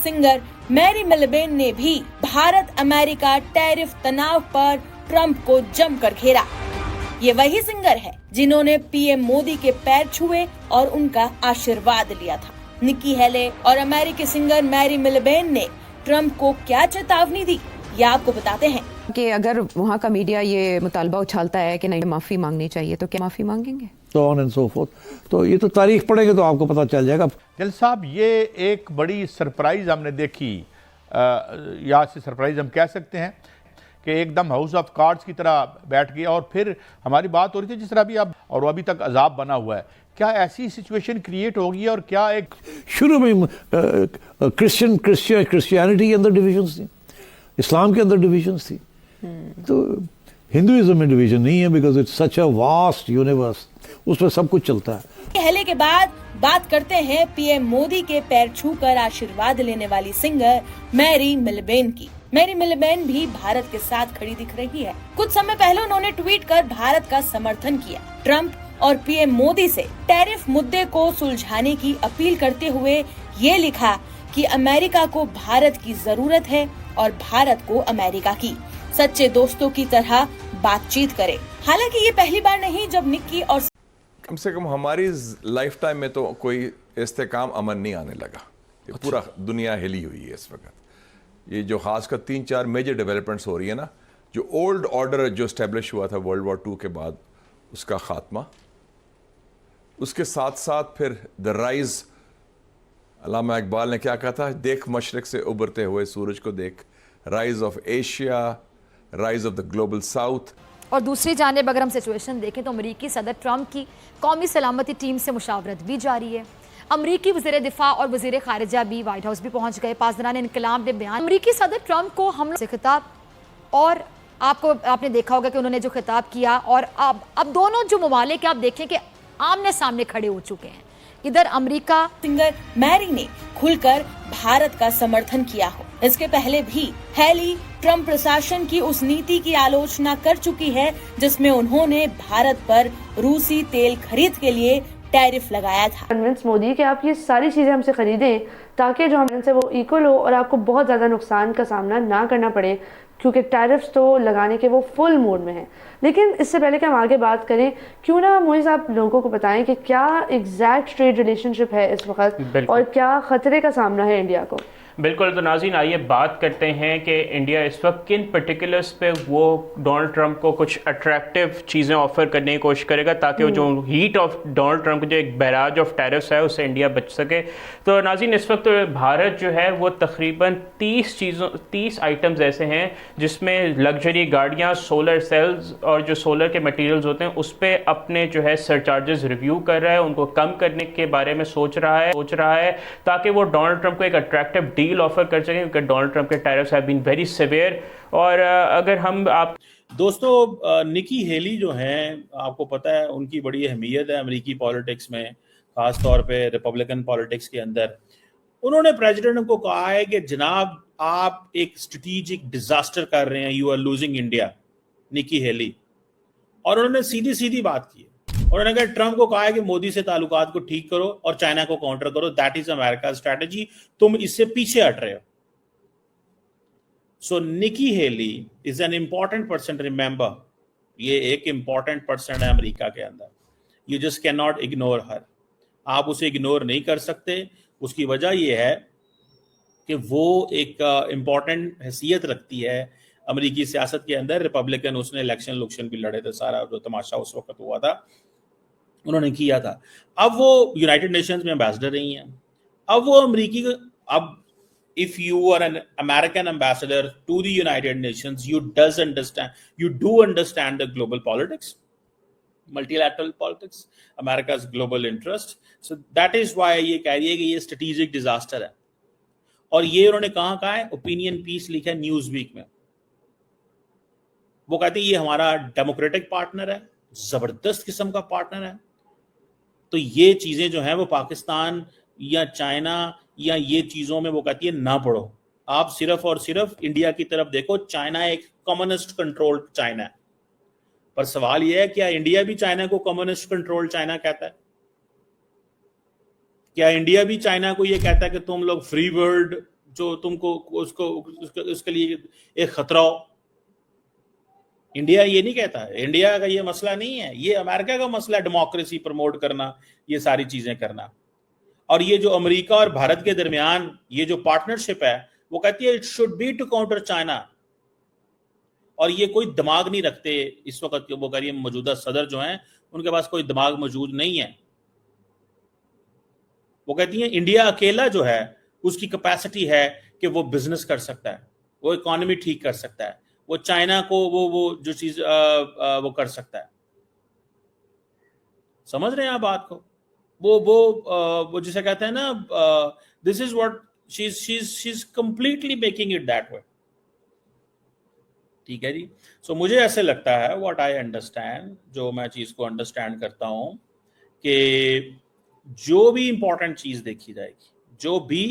Singer Mary Millben ने भी Bharat America tariff तनाव पर ट्रंप को जमकर घेरा। ये वही सिंगर है जिन्होंने पीएम मोदी के पैर छुए और उनका आशीर्वाद लिया था। निक्की हेले और अमेरिकी सिंगर मैरी मिलबेन ने ट्रंप को क्या चेतावनी दी, ये आपको बताते हैं कि अगर वहाँ का मीडिया ये मुतालबा उछालता है कि नहीं माफी मांगनी चाहिए तो क्या माफी मांगेंगे? तो ऑन एंड सो फोर्थ। तो ये तो तारीख पढ़ेंगे तो आपको पता चल जाएगा। जल साहब, ये एक बड़ी सरप्राइज हमने देखी, या से सरप्राइज हम कह सकते हैं कि एकदम हाउस ऑफ कार्ड्स की तरह बैठ गया और फिर हमारी बात हो रही थी जिस तरह भी अब और अभी तक अजाब बना हुआ है। क्या ऐसी सिचुएशन क्रिएट होगी और क्या एक शुरू में क्रिश्चियनिटी के अंदर डिविजन्स थी, इस्लाम के अंदर डिविजन्स थी, तो हिंदुइज्म में डिवीजन नहीं है because it's such a vast universe, उसमें सब कुछ चलता है। हेले के बाद बात करते हैं पीएम मोदी के पैर छूकर आशीर्वाद लेने वाली सिंगर मैरी मिलबेन की। मैरी मिलबेन भी भारत के साथ खड़ी दिख रही है। कुछ समय पहले उन्होंने ट्वीट कर भारत का समर्थन किया। ट्रंप और पीएम मोदी से टैरिफ मुद्दे को सुलझाने की अपील करते हुए ये लिखा कि अमेरिका को भारत की जरूरत है और भारत को अमेरिका की। सच्चे दोस्तों की तरह बातचीत करे। हालांकि ये पहली बार नहीं जब निक्की और कम से कम हमारी लाइफ टाइम में तो कोई इस्तेकाम अमन नहीं आने लगा। ये पूरा दुनिया हिली हुई है इस वक्त। ये जो खासकर 3-4 मेजर डेवलपमेंट्स हो रही है ना, जो ओल्ड ऑर्डर जो इस्टेब्लिश हुआ था वर्ल्ड वॉर 2 के बाद, उसका खात्मा, उसके साथ साथ फिर द राइज, अल्लामा इकबाल ने क्या कहा था, देख मशरक से उभरते हुए सूरज को देख, rise of Asia, rise of the global south. और दूसरी जानिब अगर हम सिचुएशन देखें तो अमरीकी सदर ट्रंप की कौमी सलामती टीम से मुशावरत भी जारी है। अमरीकी वज़ीर दिफा और वज़ीर खारिजा भी व्हाइट हाउस भी पहुंच गए। पासदारान इनकलाब ने बयान, अमरीकी सदर ट्रंप को हमलों से खिताब, और आपने देखा होगा कि उन्होंने जो खिताब किया, और अब दोनों जो ममालिक आप देखें कि आमने सामने खड़े हो चुके हैं। इधर अमेरिका सिंगर मैरी ने खुलकर भारत का समर्थन किया हो। इसके पहले भी हेली ट्रंप प्रशासन की उस नीति की आलोचना कर चुकी है जिसमें उन्होंने भारत पर रूसी तेल खरीद के लिए टैरिफ लगाया था। कन्विंस मोदी कि आप ये सारी चीजें हमसे खरीदें ताकि जो हमसे वो इक्वल हो और आपको बहुत ज्यादा नुकसान का सामना ना करना पड़े, क्योंकि टैरिफ्स तो लगाने के वो फुल मोड में हैं। लेकिन इससे पहले कि हम आगे बात करें, क्यों ना मोइज़ आप लोगों को बताएं कि क्या एग्जैक्ट ट्रेड रिलेशनशिप है इस वक्त और क्या खतरे का सामना है इंडिया को। बिल्कुल, तो नाज़रीन आइए बात करते हैं कि इंडिया इस वक्त किन पर्टिकुलर्स पे वो डोनाल्ड ट्रंप को कुछ अट्रैक्टिव चीज़ें ऑफर करने की कोशिश करेगा ताकि वो जो हीट ऑफ डोनाल्ड ट्रंप जो एक बैराज ऑफ टैरिफ्स है उससे इंडिया बच सके। तो नाज़रीन इस वक्त भारत जो है वो तकरीबन 30 आइटम्स ऐसे हैं जिसमें लग्जरी गाड़ियाँ, सोलर सेल्स और जो सोलर के मटीरियल्स होते हैं उस पर अपने जो है सरचार्जेस रिव्यू कर रहा है, उनको कम करने के बारे में सोच रहा है ताकि वो डोनाल्ड ट्रंप को एक अट्रैक्टिव डील ऑफर कर सकें, क्योंकि डोनाल्ड ट्रंप के tariffs have been very severe. और अगर हम दोस्तों, निकी हेली जो हैं, आपको पता है उनकी बड़ी अहमियत है अमेरिकी पॉलिटिक्स में, खास तौर पे रिपब्लिकन पॉलिटिक्स के अंदर। उन्होंने प्रेसिडेंट को कहा है कि जनाब आप एक स्ट्रेटेजिक डिजास्टर कर रहे हैं, you are losing India, Nikki Haley. और उन्होंने सीधी सीधी बात की। उन्होंने कहा ट्रंप को कहा है कि मोदी से ताल्लुकात को ठीक करो और चाइना को काउंटर करो, दैट इज अमेरिका स्ट्रेटजी, तुम इससे पीछे हट रहे हो। So Nikki Haley is an important person, remember, ये एक इंपॉर्टेंट पर्सन है अमेरिका के अंदर। You just can not ignore her, आप उसे इग्नोर नहीं कर सकते। उसकी वजह यह है कि वो एक इंपॉर्टेंट हैसियत रखती है अमेरिकी सियासत के अंदर। रिपब्लिकन, उसने इलेक्शन भी लड़े थे, सारा जो तमाशा उस वक्त हुआ था उन्होंने किया था। अब वो यूनाइटेड नेशंस में एम्बेसडर रही हैं। अब वो अमेरिकी, अब if you are an American ambassador to the United Nations, you do understand the global politics, multilateral politics, America's global interest. So that is why ये कह रही है कि ये स्ट्रेटेजिक डिजास्टर है। और ये उन्होंने कहा है, ओपिनियन पीस लिखा है न्यूज वीक में। वो कहते हैं ये हमारा डेमोक्रेटिक पार्टनर है, जबरदस्त किस्म का पार्टनर है। तो ये चीजें जो हैं वो पाकिस्तान या चाइना या ये चीजों में वो कहती है ना पढ़ो, आप सिर्फ और सिर्फ इंडिया की तरफ देखो। चाइना एक कम्युनिस्ट कंट्रोल्ड चाइना है। पर सवाल यह है, क्या इंडिया भी चाइना को कम्युनिस्ट कंट्रोल्ड चाइना कहता है? क्या इंडिया भी चाइना को यह कहता है कि तुम लोग फ्री वर्ल्ड जो तुमको उसके लिए एक खतरा हो। इंडिया ये नहीं कहता, इंडिया का ये मसला नहीं है, ये अमेरिका का मसला है, डेमोक्रेसी प्रमोट करना, ये सारी चीजें करना। और ये जो अमेरिका और भारत के दरमियान ये जो पार्टनरशिप है, वो कहती है it should be to counter China. और ये कोई दिमाग नहीं रखते इस वक्त, वो कह रही है मौजूदा सदर जो हैं उनके पास कोई दिमाग मौजूद नहीं है। वो कहती हैं इंडिया अकेला जो है उसकी कैपेसिटी है कि वो बिजनेस कर सकता है, वो इकोनॉमी ठीक कर सकता है, वो चाइना को वो जो चीज वो कर सकता है। समझ रहे हैं आप बात को? वो जिसे कहते हैं ना, this is what she is completely making it that way. ठीक है जी। सो मुझे ऐसे लगता है, व्हाट आई अंडरस्टैंड, जो मैं चीज को अंडरस्टैंड करता हूं, कि जो भी इंपॉर्टेंट चीज देखी जाएगी, जो भी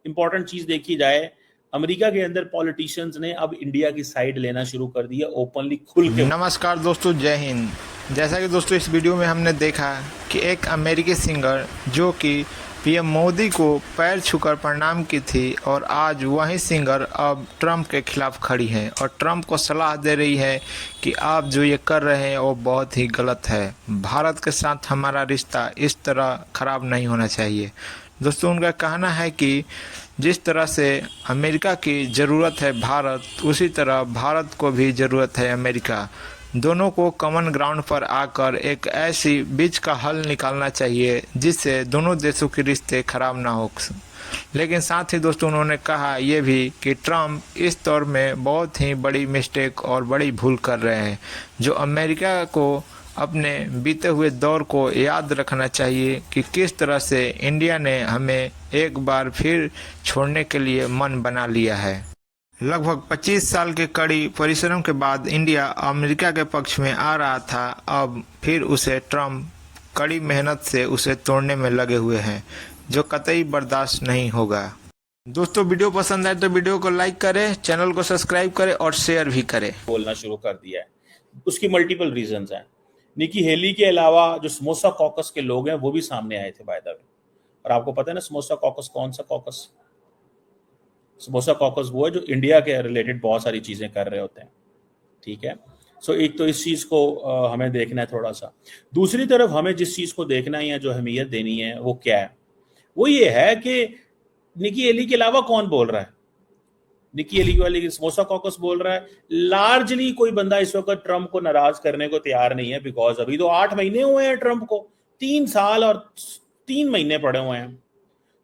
इंपॉर्टेंट चीज देखी जाए, अमेरिका के अंदर पॉलिटिशियंस ने अब इंडिया की साइड लेना शुरू कर दिया, ओपनली खुल के। नमस्कार दोस्तों, जय हिंद। जैसा कि दोस्तों इस वीडियो में हमने देखा कि एक अमेरिकी सिंगर जो कि पीएम मोदी को पैर छूकर प्रणाम की थी, और आज वही सिंगर अब ट्रंप के खिलाफ खड़ी है और ट्रंप को सलाह दे रही है कि आप जो ये कर रहे हैं वो बहुत ही गलत है, भारत के साथ हमारा रिश्ता इस तरह खराब नहीं होना चाहिए। दोस्तों उनका कहना है कि जिस तरह से अमेरिका की ज़रूरत है भारत, उसी तरह भारत को भी ज़रूरत है अमेरिका। दोनों को कॉमन ग्राउंड पर आकर एक ऐसी बीच का हल निकालना चाहिए जिससे दोनों देशों के रिश्ते खराब ना हो। लेकिन साथ ही दोस्तों उन्होंने कहा यह भी कि ट्रंप इस दौर में बहुत ही बड़ी मिस्टेक और बड़ी भूल कर रहे हैं, जो अमेरिका को अपने बीते हुए दौर को याद रखना चाहिए कि किस तरह से इंडिया ने हमें एक बार फिर छोड़ने के लिए मन बना लिया है। लगभग 25 साल के कड़ी परिश्रम के बाद इंडिया अमेरिका के पक्ष में आ रहा था, अब फिर उसे ट्रंप कड़ी मेहनत से उसे तोड़ने में लगे हुए हैं, जो कतई बर्दाश्त नहीं होगा। दोस्तों वीडियो पसंद आए तो वीडियो को लाइक करें, चैनल को सब्सक्राइब करें और शेयर भी करें। बोलना शुरू कर दिया है, उसकी मल्टीपल रीजंस हैं। निकी हेली के अलावा जो समोसा कॉकस के लोग हैं वो भी सामने आए थे बाय द वे। और आपको पता है ना समोसा कॉकस कौन सा कॉकस? समोसा कॉकस वो है जो इंडिया के रिलेटेड बहुत सारी चीजें कर रहे होते हैं। ठीक है। सो एक तो इस चीज को हमें देखना है थोड़ा सा। दूसरी तरफ हमें जिस चीज को देखना है या जो अहमियत देनी है वो क्या है, वो ये है कि निकी हेली के अलावा कौन बोल रहा है। निकी हेली वाली समोसा कॉकस बोल रहा है। लार्जली कोई बंदा इस वक्त ट्रंप को नाराज करने को तैयार नहीं है, बिकॉज अभी तो 8 महीने हुए हैं ट्रंप को, 3 साल और 3 महीने पड़े हुए हैं।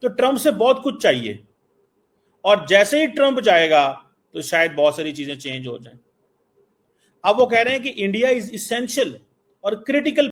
तो ट्रंप से बहुत कुछ चाहिए, और जैसे ही ट्रंप जाएगा तो शायद बहुत सारी चीजें चेंज हो जाएं। अब वो कह रहे हैं कि इंडिया इज इसेंशियल और क्रिटिकल